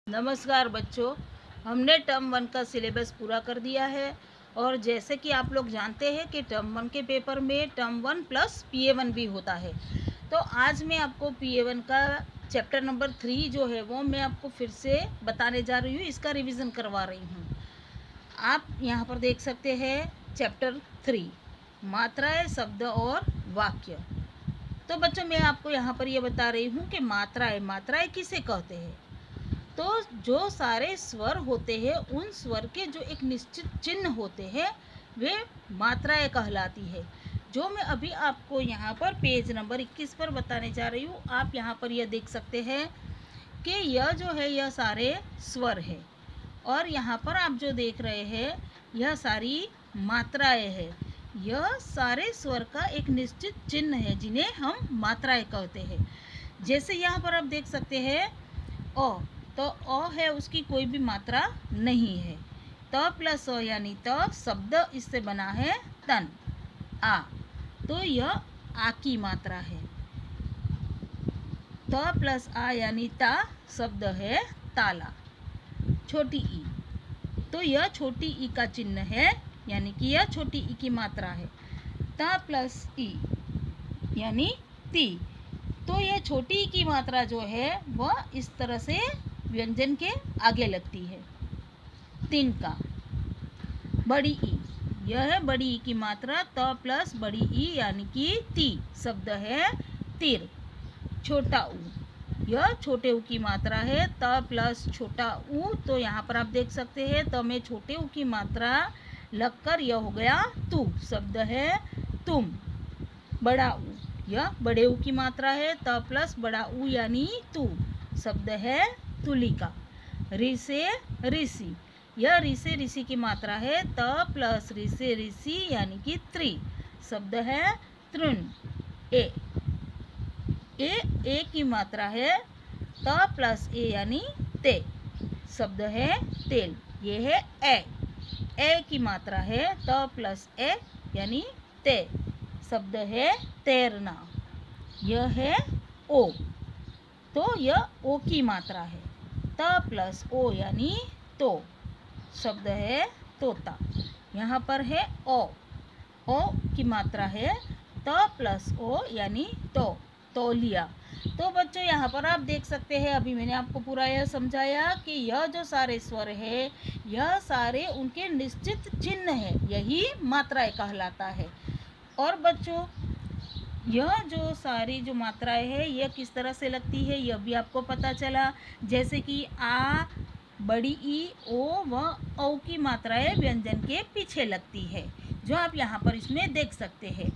नमस्कार बच्चों, हमने टर्म वन का सिलेबस पूरा कर दिया है। और जैसे कि आप लोग जानते हैं कि टर्म वन के पेपर में टर्म वन प्लस PA1 भी होता है। तो आज मैं आपको PA1 का चैप्टर नंबर 3 जो है वो मैं आपको फिर से बताने जा रही हूँ, इसका रिवीजन करवा रही हूँ। आप यहाँ पर देख सकते हैं चैप्टर 3 मात्राएं, शब्द और वाक्य। तो बच्चों मैं आपको यहाँ पर ये बता रही हूँ कि मात्राएं किसे कहते हैं। तो जो सारे स्वर होते हैं उन स्वर के जो एक निश्चित चिन्ह होते हैं वे मात्राएं कहलाती है। जो मैं अभी आपको यहाँ पर पेज नंबर 21 पर बताने जा रही हूँ, आप यहाँ पर यह देख सकते हैं कि यह जो है यह सारे स्वर है और यहाँ पर आप जो देख रहे हैं यह सारी मात्राएं है। यह सारे स्वर का एक निश्चित चिन्ह है जिन्हें हम मात्राएं कहते हैं। जैसे यहाँ पर आप देख सकते हैं ओ, तो अ है उसकी कोई भी मात्रा नहीं है। त प्लस अ यानी त शब्द इससे बना है तन आ, तो यह आ की मात्रा है। त प्लस आ यानी ता शब्द है ताला। छोटी ई, तो यह छोटी ई का चिन्ह है यानी कि यह छोटी ई की मात्रा है। त प्लस ई यानी ती, तो यह छोटी ई की मात्रा जो है वह इस तरह से व्यंजन के आगे लगती है। तिनका। बड़ी ई, यह है बड़ी ई की मात्रा त प्लस बड़ी ई यानी कि ती शब्द है तिर। छोटा ऊ, यह छोटे ऊ की मात्रा है त प्लस छोटा ऊ, तो यहाँ पर आप देख सकते हैं त में छोटे ऊ की मात्रा लगकर यह हो गया तू शब्द है तुम। बड़ा ऊ, यह बड़े ऊ की मात्रा है त प्लस बड़ा ऊ यानी तू शब्द है तुलिका। ऋषे ऋषि, यह ऋषे ऋषि की मात्रा है त प्लस ऋषे ऋषि यानी कि त्रि शब्द है तृण। ए की मात्रा है त प्लस ए यानी ते शब्द है तेल। ये है ए की मात्रा है त प्लस ए यानी ते शब्द है तैरना। यह है ओ, तो यह ओ की मात्रा है त प्लस ओ यानी तो शब्द है तोता। यहाँ पर है ओ की मात्रा है त प्लस ओ यानी तो तौलिया। तो बच्चों यहाँ पर आप देख सकते हैं, अभी मैंने आपको पूरा यह समझाया कि यह जो सारे स्वर है यह सारे उनके निश्चित चिन्ह है, यही मात्राएं कहलाता है। और बच्चों यह जो सारी जो मात्राएं है यह किस तरह से लगती है यह भी आपको पता चला। जैसे कि आ, बड़ी ई, ओ व औ की मात्राएं व्यंजन के पीछे लगती है, जो आप यहाँ पर इसमें देख सकते हैं।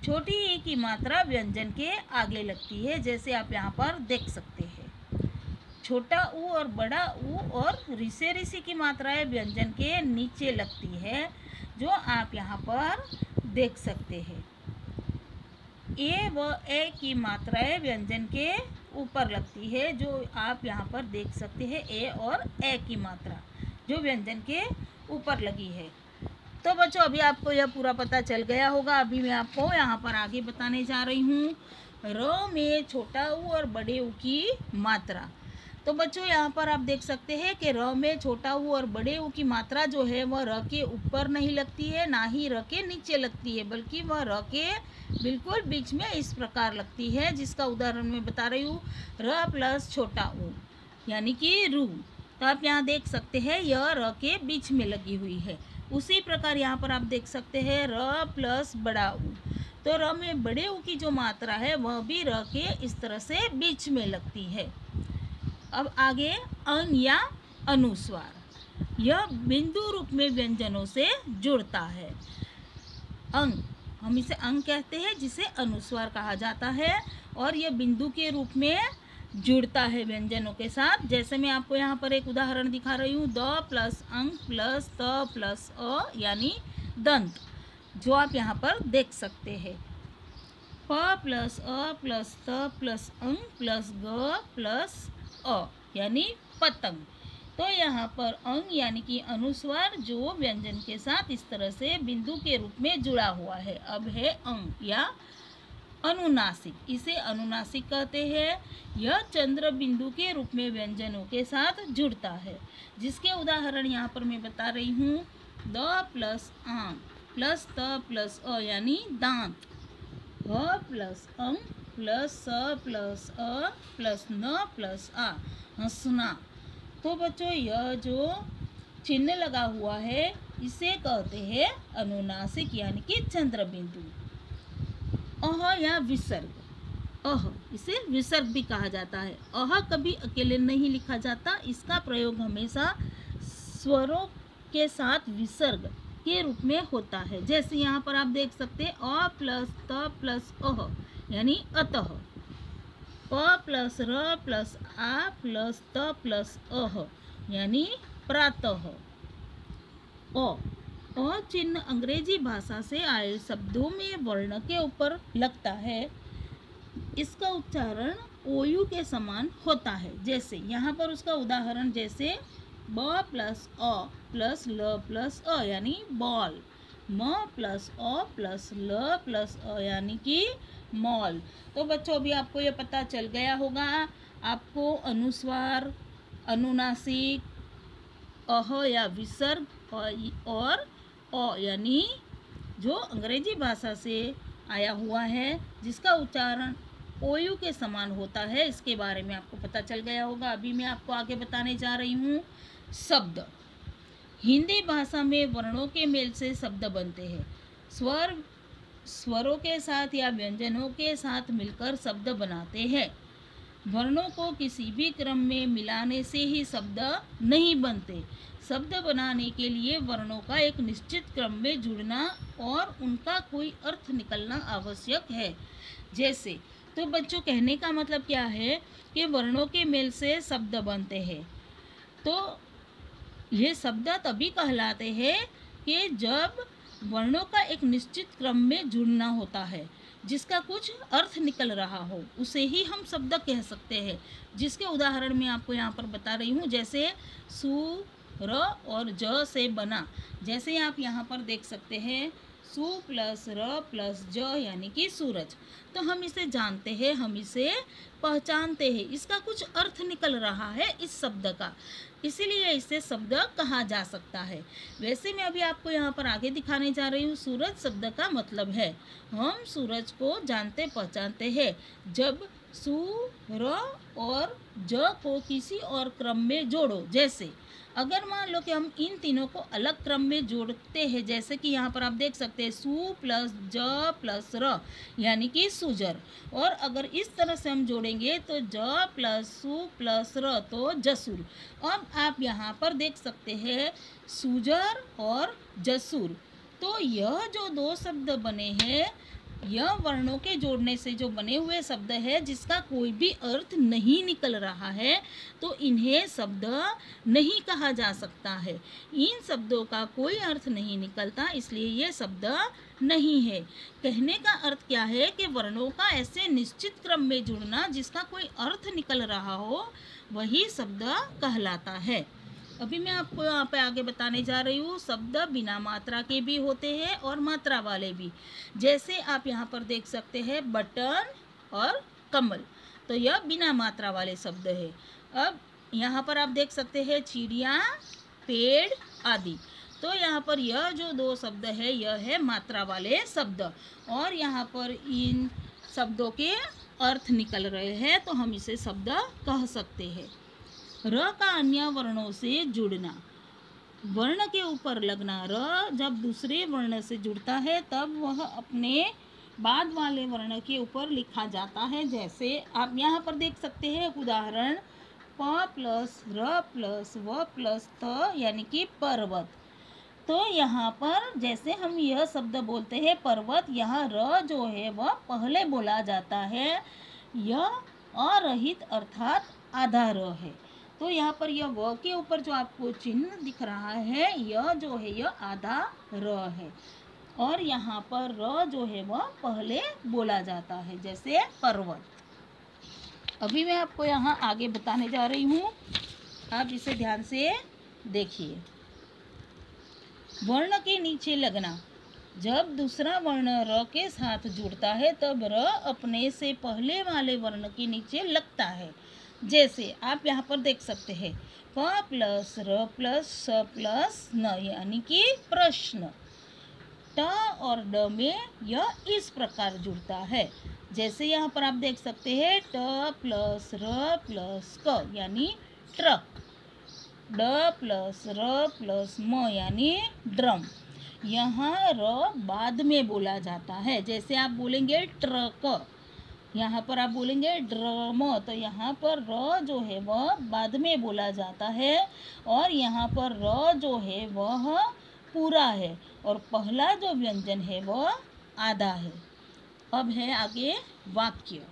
छोटी ई की मात्रा व्यंजन के आगे लगती है, जैसे आप यहाँ पर देख सकते हैं। छोटा ऊ और बड़ा ऊ और ऋषे ऋषि की मात्राएं व्यंजन के नीचे लगती है, जो आप यहाँ पर देख सकते हैं। ए व ए की मात्राएं व्यंजन के ऊपर लगती है, जो आप यहाँ पर देख सकते हैं। ए और ए की मात्रा जो व्यंजन के ऊपर लगी है। तो बच्चों अभी आपको यह पूरा पता चल गया होगा। अभी मैं आपको यहाँ पर आगे बताने जा रही हूँ र में छोटा ऊ और बड़े ऊ की मात्रा। तो बच्चों यहाँ पर आप देख सकते हैं कि र में छोटा ऊ और बड़े ऊ की मात्रा जो है वह र के ऊपर नहीं लगती है, ना ही र के नीचे लगती है, बल्कि वह र के बिल्कुल बीच में इस प्रकार लगती है, जिसका उदाहरण मैं बता रही हूँ। र प्लस छोटा ऊ यानी कि रू, तो आप यहाँ देख सकते हैं यह र के बीच में लगी हुई है। उसी प्रकार यहाँ पर आप देख सकते हैं र प्लस बड़ा ऊ, तो र में बड़े ऊ की जो मात्रा है वह भी र के इस तरह से बीच में लगती है। अब आगे अंग या अनुस्वार, यह बिंदु रूप में व्यंजनों से जुड़ता है। अंग, हम इसे अंग कहते हैं जिसे अनुस्वार कहा जाता है, और यह बिंदु के रूप में जुड़ता है व्यंजनों के साथ। जैसे मैं आपको यहाँ पर एक उदाहरण दिखा रही हूँ। द प्लस अंग प्लस त प्लस अ यानी दंत, जो आप यहाँ पर देख सकते हैं। प प्लस अ प्लस त प्लस अंग प्लस ग प्लस अ यानी पतंग। तो यहाँ पर अंग यानी कि अनुस्वार जो व्यंजन के साथ इस तरह से बिंदु के रूप में जुड़ा हुआ है। अब है अंग या अनुनासिक, इसे अनुनासिक कहते हैं। यह चंद्र बिंदु के रूप में व्यंजनों के साथ जुड़ता है, जिसके उदाहरण यहाँ पर मैं बता रही हूँ। द प्लस आम प्लस त प्लस अ यानी दांत, ह प्लस अं प्लस स प्लस अ प्लस न प्लस आ हंसना। तो बच्चों यह जो चिन्ह लगा हुआ है इसे कहते हैं अनुनासिक यानी कि चंद्र बिंदु। अह या विसर्ग, अह इसे विसर्ग भी कहा जाता है। अह कभी अकेले नहीं लिखा जाता, इसका प्रयोग हमेशा स्वरों के साथ विसर्ग के रूप में होता है। जैसे यहाँ पर आप देख सकते हैं अ प्लस त प्लस अह यानी अतः, प प्लस र प्लस आ प्लस त प्लस अह यानी प्रातः। अ चिन्ह अंग्रेजी भाषा से आए शब्दों में वर्ण के ऊपर लगता है। इसका उच्चारण ओयू के समान होता है। जैसे यहाँ पर उसका उदाहरण, जैसे ब प्लस अ प्लस ल प्लस अ यानी बॉल, म प्लस अ प्लस ल प्लस अ यानी कि मॉल। तो बच्चों अभी आपको ये पता चल गया होगा, आपको अनुस्वार, अनुनासिक, अह या विसर्ग और अ यानी जो अंग्रेजी भाषा से आया हुआ है जिसका उच्चारण ओयू के समान होता है, इसके बारे में आपको पता चल गया होगा। अभी मैं आपको आगे बताने जा रही हूँ शब्द। हिंदी भाषा में वर्णों के मेल से शब्द बनते हैं। स्वरों के साथ या व्यंजनों के साथ मिलकर शब्द बनाते हैं। वर्णों को किसी भी क्रम में मिलाने से ही शब्द नहीं बनते। शब्द बनाने के लिए वर्णों का एक निश्चित क्रम में जुड़ना और उनका कोई अर्थ निकलना आवश्यक है। जैसे, तो बच्चों कहने का मतलब क्या है कि वर्णों के मेल से शब्द बनते हैं। तो ये शब्द तभी कहलाते हैं कि जब वर्णों का एक निश्चित क्रम में जुड़ना होता है, जिसका कुछ अर्थ निकल रहा हो, उसे ही हम शब्द कह सकते हैं। जिसके उदाहरण मैं आपको यहाँ पर बता रही हूँ, जैसे सु र और ज से बना। जैसे आप यहाँ पर देख सकते हैं सु प्लस र प्लस ज यानी कि सूरज। तो हम इसे जानते हैं, हम इसे पहचानते हैं, इसका कुछ अर्थ निकल रहा है इस शब्द का, इसीलिए इसे शब्द कहा जा सकता है। वैसे मैं अभी आपको यहाँ पर आगे दिखाने जा रही हूँ। सूरज शब्द का मतलब है, हम सूरज को जानते पहचानते हैं जब सु र और ज को किसी और क्रम में जोड़ो। जैसे अगर मान लो कि हम इन तीनों को अलग क्रम में जोड़ते हैं, जैसे कि यहाँ पर आप देख सकते हैं सु प्लस ज प्लस र यानी कि सुजर, और अगर इस तरह से हम जोड़ेंगे तो ज प्लस सु प्लस र तो जसुर। अब आप यहाँ पर देख सकते हैं सुजर और जसुर। तो यह जो दो शब्द बने हैं, यह वर्णों के जोड़ने से जो बने हुए शब्द है, जिसका कोई भी अर्थ नहीं निकल रहा है, तो इन्हें शब्द नहीं कहा जा सकता है। इन शब्दों का कोई अर्थ नहीं निकलता, इसलिए ये शब्द नहीं है। कहने का अर्थ क्या है कि वर्णों का ऐसे निश्चित क्रम में जुड़ना जिसका कोई अर्थ निकल रहा हो, वही शब्द कहलाता है। अभी मैं आपको यहाँ पे आगे बताने जा रही हूँ, शब्द बिना मात्रा के भी होते हैं और मात्रा वाले भी। जैसे आप यहाँ पर देख सकते हैं बटन और कमल, तो यह बिना मात्रा वाले शब्द है। अब यहाँ पर आप देख सकते हैं चिड़िया, पेड़ आदि, तो यहाँ पर यह जो दो शब्द है यह है मात्रा वाले शब्द, और यहाँ पर इन शब्दों के अर्थ निकल रहे हैं, तो हम इसे शब्द कह सकते हैं। र का अन्य वर्णों से जुड़ना, वर्ण के ऊपर लगना। र जब दूसरे वर्ण से जुड़ता है तब वह अपने बाद वाले वर्ण के ऊपर लिखा जाता है। जैसे आप यहाँ पर देख सकते हैं उदाहरण, प प्लस र प्लस व प्लस त यानी कि पर्वत। तो यहाँ पर जैसे हम यह शब्द बोलते हैं पर्वत, यहाँ र जो है वह पहले बोला जाता है, यह अरहित अर्थात आधा र है। तो यहाँ पर यह व के ऊपर जो आपको चिन्ह दिख रहा है, यह जो है यह आधा र है, और यहाँ पर र जो है वह पहले बोला जाता है, जैसे पर्वत। अभी मैं आपको यहाँ आगे बताने जा रही हूँ, आप इसे ध्यान से देखिए। वर्ण के नीचे लगना, जब दूसरा वर्ण र के साथ जुड़ता है तब र अपने से पहले वाले वर्ण के नीचे लगता है। जैसे आप यहाँ पर देख सकते हैं, क प्लस र प्लस स प्लस न, यानी कि प्रश्न। ट और ड में यह इस प्रकार जुड़ता है। जैसे यहाँ पर आप देख सकते हैं, ट प्लस र प्लस क यानी ट्रक, ड प्लस र प्लस म यानी ड्रम। यहाँ र बाद में बोला जाता है। जैसे आप बोलेंगे ट्रक, यहाँ पर आप बोलेंगे ड्रम, तो यहाँ पर र जो है वह बाद में बोला जाता है और यहाँ पर र जो है वह पूरा है और पहला जो व्यंजन है वह आधा है। अब है आगे वाक्य।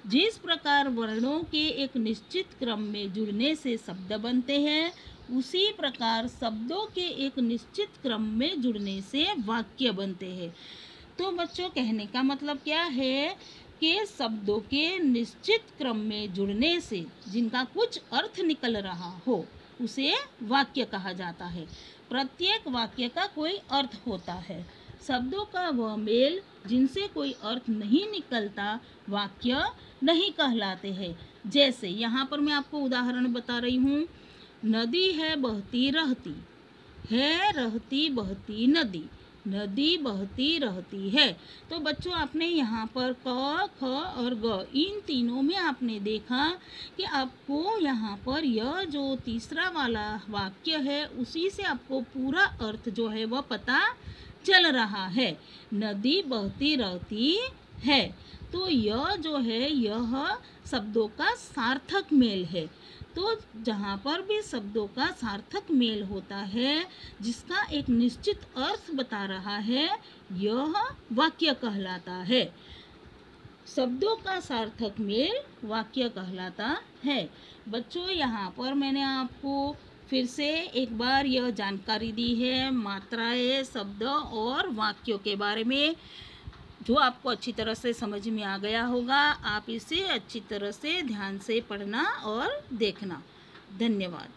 जिस प्रकार वर्णों के एक निश्चित क्रम में जुड़ने से शब्द बनते हैं, उसी प्रकार शब्दों के एक निश्चित क्रम में जुड़ने से वाक्य बनते हैं। तो बच्चों, कहने का मतलब क्या है कि शब्दों के निश्चित क्रम में जुड़ने से जिनका कुछ अर्थ निकल रहा हो उसे वाक्य कहा जाता है। प्रत्येक वाक्य का कोई अर्थ होता है। शब्दों का वह मेल जिनसे कोई अर्थ नहीं निकलता वाक्य नहीं कहलाते हैं। जैसे यहाँ पर मैं आपको उदाहरण बता रही हूँ, नदी है बहती रहती, है रहती बहती नदी, नदी बहती रहती है। तो बच्चों, आपने यहाँ पर क, ख और ग इन तीनों में आपने देखा कि आपको यहाँ पर यह जो तीसरा वाला वाक्य है उसी से आपको पूरा अर्थ जो है वह पता चल रहा है। नदी बहती रहती है, तो यह जो है यह शब्दों का सार्थक मेल है। तो जहाँ पर भी शब्दों का सार्थक मेल होता है जिसका एक निश्चित अर्थ बता रहा है, यह वाक्य कहलाता है। शब्दों का सार्थक मेल वाक्य कहलाता है। बच्चों, यहाँ पर मैंने आपको फिर से एक बार यह जानकारी दी है मात्राएं, शब्द और वाक्यों के बारे में, जो आपको अच्छी तरह से समझ में आ गया होगा। आप इसे अच्छी तरह से ध्यान से पढ़ना और देखना। धन्यवाद।